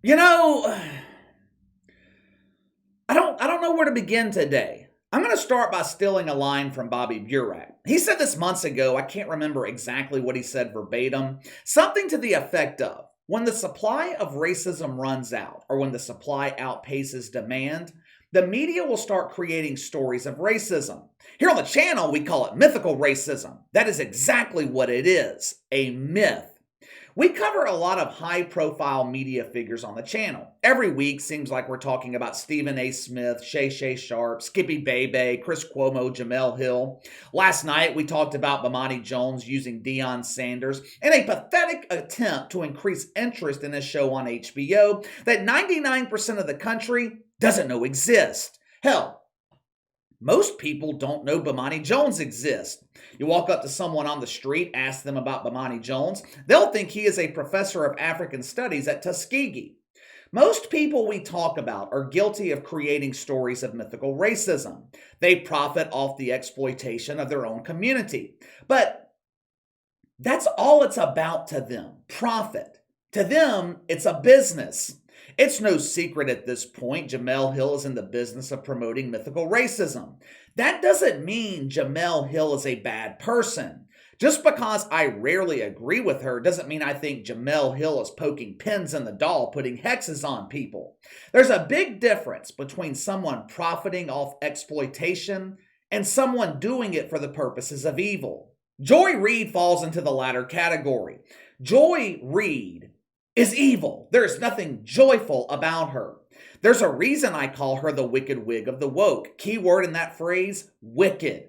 You know, I don't know where to begin today. I'm going to start by stealing a line from Bobby Burack. He said this months ago. I can't remember exactly what he said verbatim. Something to the effect of, when the supply of racism runs out, or when the supply outpaces demand, the media will start creating stories of racism. Here on the channel, we call it mythical racism. That is exactly what it is, a myth. We cover a lot of high-profile media figures on the channel. Every week seems like we're talking about Stephen A. Smith, Shay Sharp, Skippy Bebe, Chris Cuomo, Jamel Hill. Last night we talked about Bomani Jones using Deion Sanders in a pathetic attempt to increase interest in a show on HBO that 99% of the country doesn't know exists. Hell, most people don't know Bomani Jones exists. You walk up to someone on the street, ask them about Bomani Jones, they'll think he is a professor of African studies at Tuskegee. Most people we talk about are guilty of creating stories of mythical racism. They profit off the exploitation of their own community. But that's all it's about to them, profit. To them, it's a business. It's no secret at this point Jamel Hill is in the business of promoting mythical racism. That doesn't mean Jamel Hill is a bad person. Just because I rarely agree with her doesn't mean I think Jamel Hill is poking pins in the doll, putting hexes on people. There's a big difference between someone profiting off exploitation and someone doing it for the purposes of evil. Joy Reid falls into the latter category. Joy Reid is evil. There's nothing joyful about her. There's a reason I call her the wicked wig of the woke. Keyword in that phrase, wicked.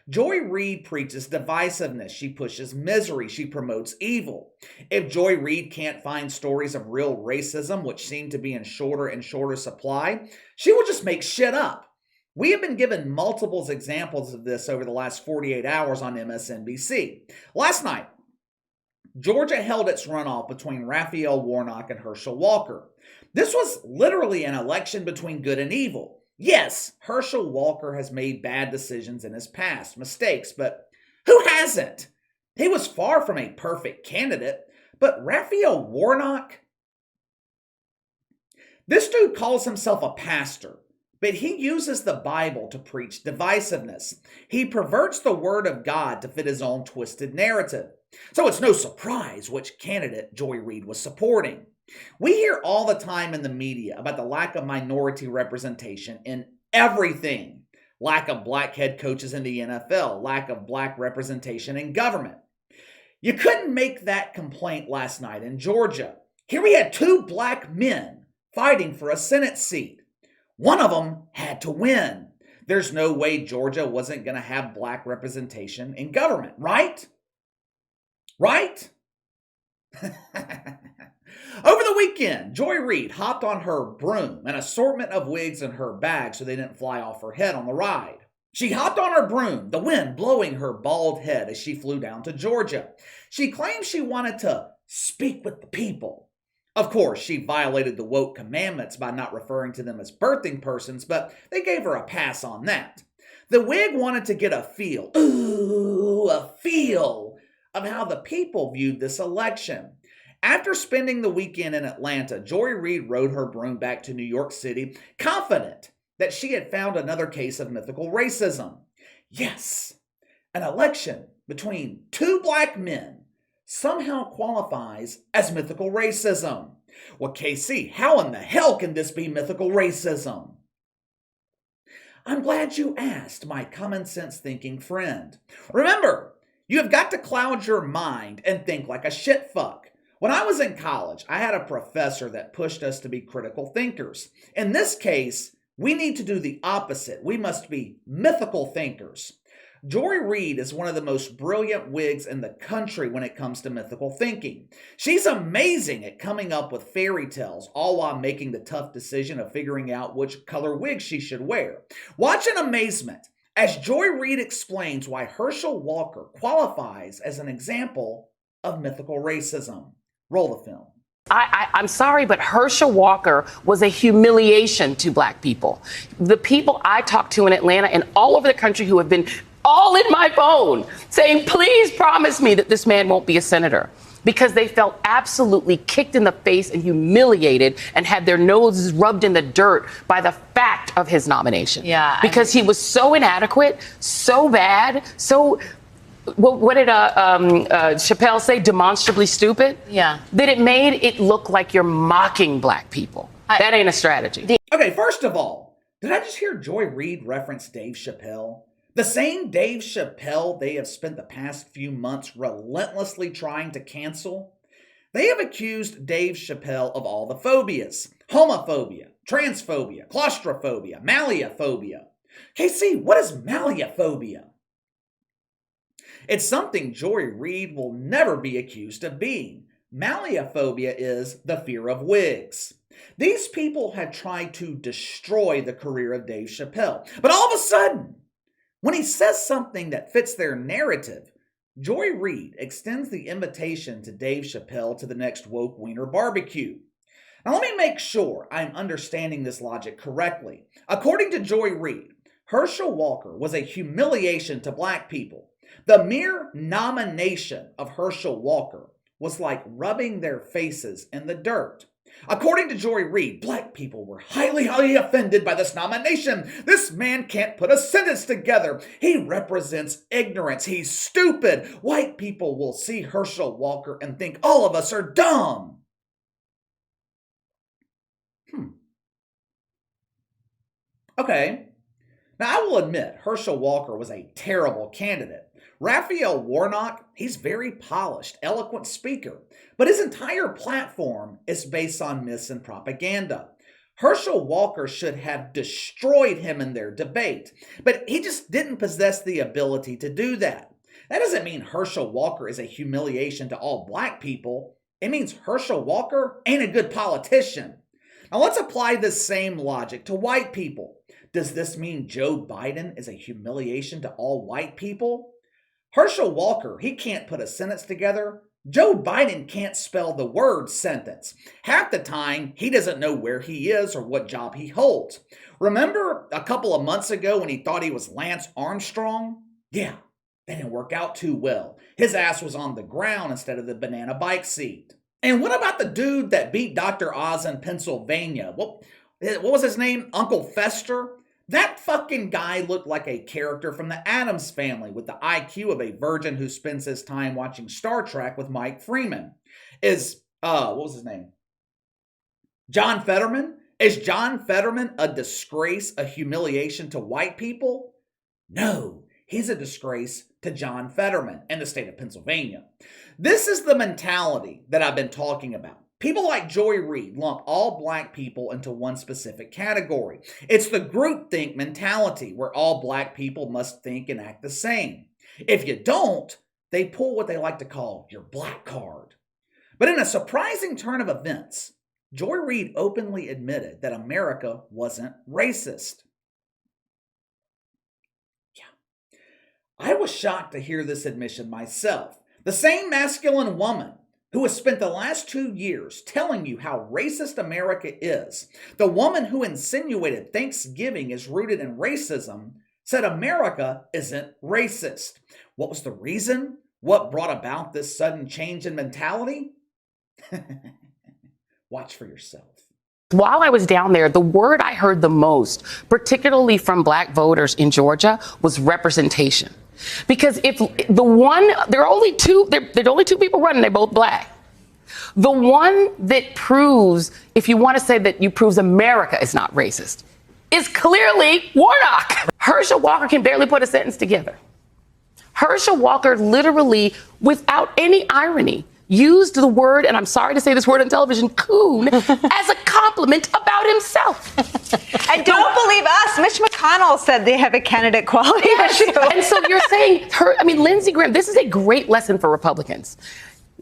Joy Reid preaches divisiveness. She pushes misery. She promotes evil. If Joy Reid can't find stories of real racism, which seem to be in shorter and shorter supply, she will just make shit up. We have been given multiple examples of this over the last 48 hours on MSNBC. Last night, Georgia held its runoff between Raphael, Warnock, and Hershel Walker. This was literally an election between good and evil. Yes, Hershel Walker has made bad decisions in his past, mistakes, but who hasn't? He was far from a perfect candidate, but Raphael Warnock? This dude calls himself a pastor, but he uses the Bible to preach divisiveness. He perverts the word of God to fit his own twisted narrative. So it's no surprise which candidate Joy Reid was supporting. We hear all the time in the media about the lack of minority representation in everything. Lack of black head coaches in the NFL, lack of black representation in government. You couldn't make that complaint last night in Georgia. Here we had two black men fighting for a Senate seat. One of them had to win. There's no way Georgia wasn't going to have black representation in government, right? Right? Over the weekend, Joy Reid hopped on her broom, an assortment of wigs in her bag so they didn't fly off her head on the ride. She hopped on her broom, the wind blowing her bald head as she flew down to Georgia. She claimed she wanted to speak with the people. Of course, she violated the woke commandments by not referring to them as birthing persons, but they gave her a pass on that. The wig wanted to get a feel of how the people viewed this election. After spending the weekend in Atlanta, Joy Reid rode her broom back to New York City, confident that she had found another case of mythical racism. Yes, an election between two black men somehow qualifies as mythical racism. Well, KC, how in the hell can this be mythical racism? I'm glad you asked, my common sense thinking friend. Remember, you have got to cloud your mind and think like a shitfuck. When I was in college, I had a professor that pushed us to be critical thinkers. In this case, we need to do the opposite. We must be mythical thinkers. Joy Reid is one of the most brilliant wigs in the country when it comes to mythical thinking. She's amazing at coming up with fairy tales, all while making the tough decision of figuring out which color wig she should wear. Watch in amazement as Joy Reid explains why Hershel Walker qualifies as an example of mythical racism. Roll the film. I'm sorry, but Hershel Walker was a humiliation to black people. The people I talked to in Atlanta and all over the country who have been all in my phone saying, please promise me that this man won't be a senator. because they felt absolutely kicked in the face and humiliated and had their noses rubbed in the dirt by the fact of his nomination. Yeah. Because he was so inadequate, so bad, so... What did Chappelle say? Demonstrably stupid? Yeah. That it made it look like you're mocking black people. That ain't a strategy. Okay, first of all, did I just hear Joy Reid reference Dave Chappelle? The same Dave Chappelle they have spent the past few months relentlessly trying to cancel? They have accused Dave Chappelle of all the phobias. Homophobia, transphobia, claustrophobia, malleophobia. KC, what is malleophobia? It's something Joy Reid will never be accused of being. Malleophobia is the fear of wigs. These people had tried to destroy the career of Dave Chappelle. But all of a sudden, when he says something that fits their narrative, Joy Reid extends the invitation to Dave Chappelle to the next woke wiener barbecue. Now let me make sure I'm understanding this logic correctly. According to Joy Reid, Hershel Walker was a humiliation to black people. The mere nomination of Hershel Walker was like rubbing their faces in the dirt. According to Joy Reid, black people were highly offended by this nomination. This man can't put a sentence together. He represents ignorance. He's stupid. White people will see Hershel Walker and think all of us are dumb. Okay. Now, I will admit, Hershel Walker was a terrible candidate. Raphael Warnock, he's very polished, eloquent speaker, but his entire platform is based on myths and propaganda. Hershel Walker should have destroyed him in their debate, but he just didn't possess the ability to do that. That doesn't mean Hershel Walker is a humiliation to all black people. It means Hershel Walker ain't a good politician. Now let's apply this same logic to white people. Does this mean Joe Biden is a humiliation to all white people? Hershel Walker, he can't put a sentence together. Joe Biden can't spell the word sentence. Half the time, he doesn't know where he is or what job he holds. Remember a couple of months ago when he thought he was Lance Armstrong? Yeah, that didn't work out too well. His ass was on the ground instead of the banana bike seat. And what about the dude that beat Dr. Oz in Pennsylvania? What was his name? Uncle Fester? That fucking guy looked like a character from the Addams Family with the IQ of a virgin who spends his time watching Star Trek with Mike Freeman. What was his name? John Fetterman? Is John Fetterman a disgrace, a humiliation to white people? No, he's a disgrace to John Fetterman and the state of Pennsylvania. This is the mentality that I've been talking about. People like Joy Reid lump all black people into one specific category. It's the groupthink mentality where all black people must think and act the same. If you don't, they pull what they like to call your black card. But in a surprising turn of events, Joy Reid openly admitted that America wasn't racist. Yeah. I was shocked to hear this admission myself. The same masculine woman who has spent the last 2 years telling you how racist America is, the woman who insinuated Thanksgiving is rooted in racism, said America isn't racist. What was the reason? What brought about this sudden change in mentality? Watch for yourself. While I was down there, the word I heard the most, particularly from black voters in Georgia, was representation. Because if there are only two people running, they're both black. The one that proves, if you want to say that proves America is not racist, is clearly Warnock. Hershel Walker can barely put a sentence together. Hershel Walker literally, without any irony, used the word, and I'm sorry to say this word on television, coon, as a compliment about himself. And don't believe us. Mitch McConnell said they have a candidate quality issue. And so you're saying, Lindsey Graham, this is a great lesson for Republicans.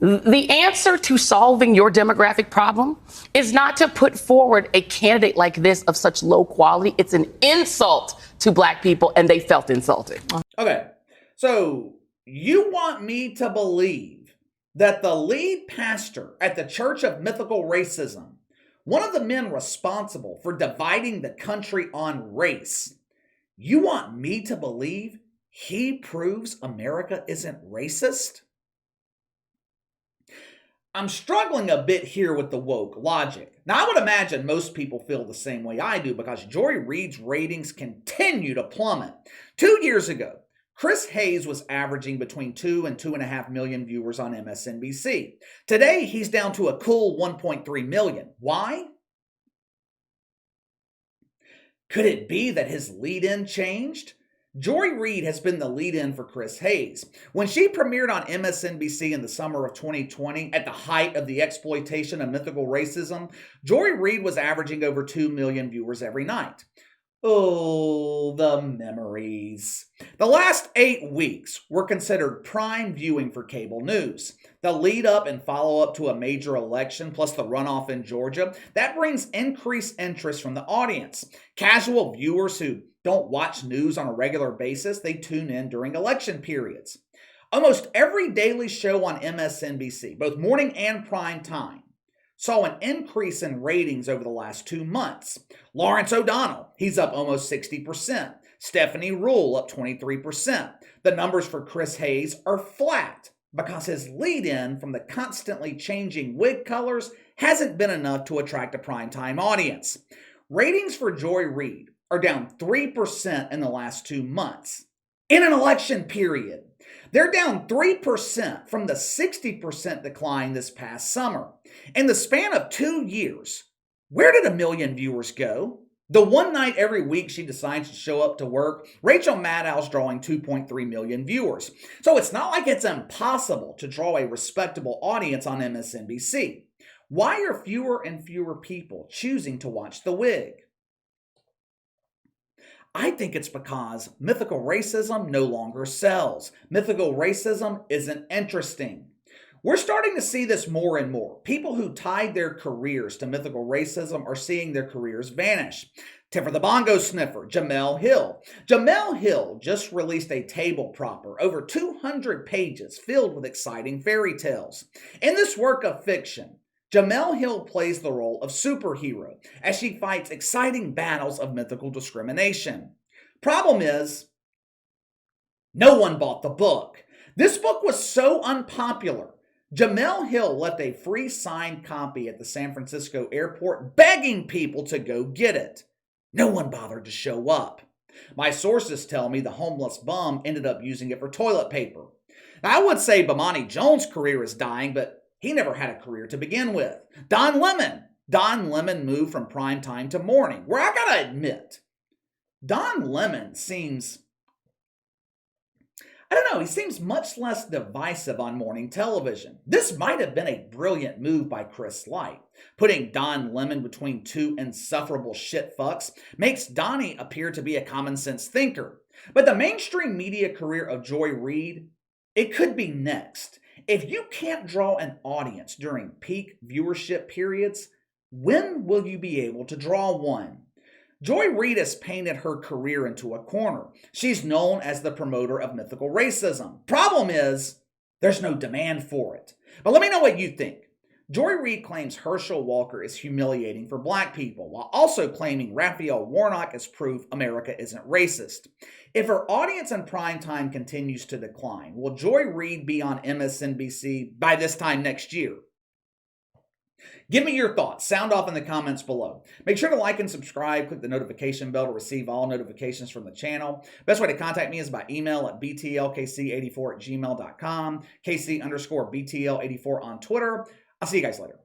The answer to solving your demographic problem is not to put forward a candidate like this of such low quality. It's an insult to black people, and they felt insulted. Okay, so you want me to believe that the lead pastor at the Church of Mythical Racism, one of the men responsible for dividing the country on race, you want me to believe he proves America isn't racist? I'm struggling a bit here with the woke logic. Now, I would imagine most people feel the same way I do because Joy Reid's ratings continue to plummet. 2 years ago, Chris Hayes was averaging between 2 and 2.5 million viewers on MSNBC. Today, he's down to a cool 1.3 million. Why? Could it be that his lead-in changed? Joy Reid has been the lead-in for Chris Hayes. When she premiered on MSNBC in the summer of 2020, at the height of the exploitation of mythical racism, Joy Reid was averaging over 2 million viewers every night. Oh, the memories. The last 8 weeks were considered prime viewing for cable news. The lead up and follow up to a major election, plus the runoff in Georgia, that brings increased interest from the audience. Casual viewers who don't watch news on a regular basis, they tune in during election periods. Almost every daily show on MSNBC, both morning and prime time, saw an increase in ratings over the last 2 months. Lawrence O'Donnell, he's up almost 60%. Stephanie Ruhle up 23%. The numbers for Chris Hayes are flat because his lead-in from the constantly changing wig colors hasn't been enough to attract a primetime audience. Ratings for Joy Reid are down 3% in the last 2 months. In an election period, they're down 3% from the 60% decline this past summer. In the span of 2 years, where did 1 million viewers go? The one night every week she decides to show up to work, Rachel Maddow's drawing 2.3 million viewers. So it's not like it's impossible to draw a respectable audience on MSNBC. Why are fewer and fewer people choosing to watch The Wig? I think it's because mythical racism no longer sells. Mythical racism isn't interesting. We're starting to see this more and more. People who tied their careers to mythical racism are seeing their careers vanish. Tiffer the Bongo Sniffer, Jemele Hill. Jemele Hill just released a table proper, over 200 pages filled with exciting fairy tales. In this work of fiction, Jemele Hill plays the role of superhero as she fights exciting battles of mythical discrimination. Problem is, no one bought the book. This book was so unpopular, Jemele Hill left a free signed copy at the San Francisco airport begging people to go get it. No one bothered to show up. My sources tell me the homeless bum ended up using it for toilet paper. Now, I would say Bomani Jones' career is dying, but he never had a career to begin with. Don Lemon moved from prime time to morning, where I gotta admit, Don Lemon seems, he seems much less divisive on morning television. This might have been a brilliant move by Chris Light. Putting Don Lemon between two insufferable shit fucks makes Donnie appear to be a common sense thinker. But the mainstream media career of Joy Reid, it could be next. If you can't draw an audience during peak viewership periods, when will you be able to draw one? Joy Reid has painted her career into a corner. She's known as the promoter of mythical racism. Problem is, there's no demand for it. But let me know what you think. Joy Reid claims Hershel Walker is humiliating for black people, while also claiming Raphael Warnock is proof America isn't racist. If her audience in prime time continues to decline, will Joy Reid be on MSNBC by this time next year? Give me your thoughts. Sound off in the comments below. Make sure to like and subscribe. Click the notification bell to receive all notifications from the channel. Best way to contact me is by email at btlkc84@gmail.com, KC_BTL84 on Twitter. I'll see you guys later.